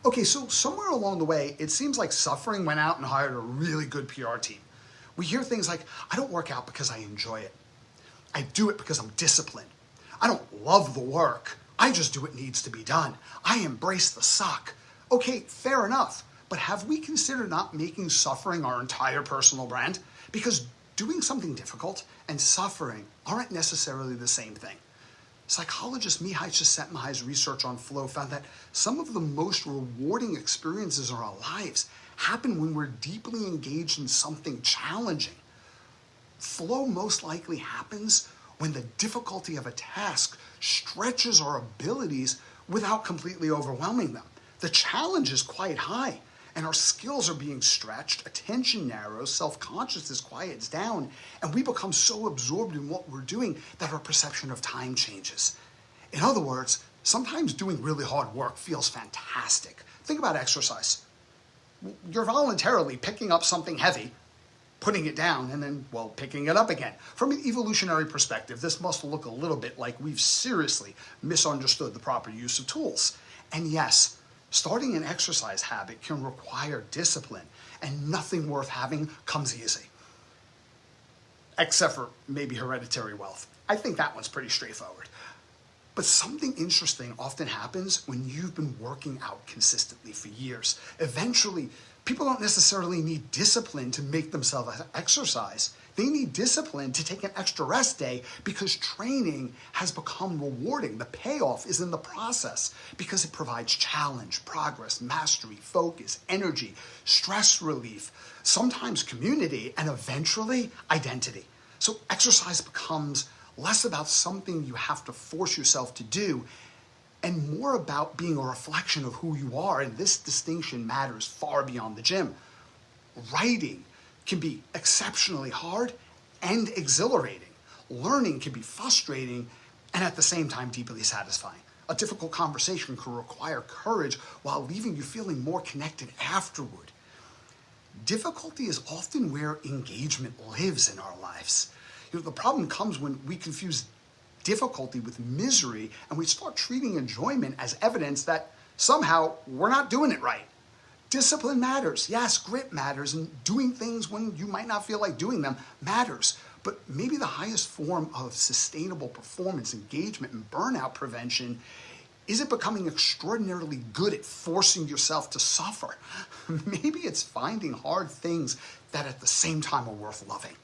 Okay, so somewhere along the way, it seems like suffering went out and hired a really good PR team. We hear things like, I don't work out because I enjoy it. I do it because I'm disciplined. I don't love the work. I just do what needs to be done. I embrace the suck. Okay, fair enough. But have we considered not making suffering our entire personal brand? Because doing something difficult and suffering aren't necessarily the same thing. Psychologist Mihai Csikszentmihalyi's research on flow found that some of the most rewarding experiences in our lives happen when we're deeply engaged in something challenging. Flow most likely happens when the difficulty of a task stretches our abilities without completely overwhelming them. The challenge is quite high, and our skills are being stretched, attention narrows, self-consciousness quiets down, and we become so absorbed in what we're doing that our perception of time changes. In other words, sometimes doing really hard work feels fantastic. Think about exercise. You're voluntarily picking up something heavy, putting it down, and then, well, picking it up again. From an evolutionary perspective, this must look a little bit like we've seriously misunderstood the proper use of tools. And yes, starting an exercise habit can require discipline, and nothing worth having comes easy. Except for maybe hereditary wealth. I think that one's pretty straightforward. But something interesting often happens when you've been working out consistently for years. Eventually, people don't necessarily need discipline to make themselves exercise. They need discipline to take an extra rest day because training has become rewarding. The payoff is in the process because it provides challenge, progress, mastery, focus, energy, stress relief, sometimes community, and eventually identity. So exercise becomes less about something you have to force yourself to do and more about being a reflection of who you are. And this distinction matters far beyond the gym. Writing can be exceptionally hard and exhilarating. Learning can be frustrating and at the same time deeply satisfying. A difficult conversation can require courage while leaving you feeling more connected afterward. Difficulty is often where engagement lives in our lives. The problem comes when we confuse difficulty with misery and we start treating enjoyment as evidence that somehow we're not doing it right. Discipline matters. Yes, grit matters, and doing things when you might not feel like doing them matters. But maybe the highest form of sustainable performance, engagement, and burnout prevention isn't becoming extraordinarily good at forcing yourself to suffer. Maybe it's finding hard things that at the same time are worth loving.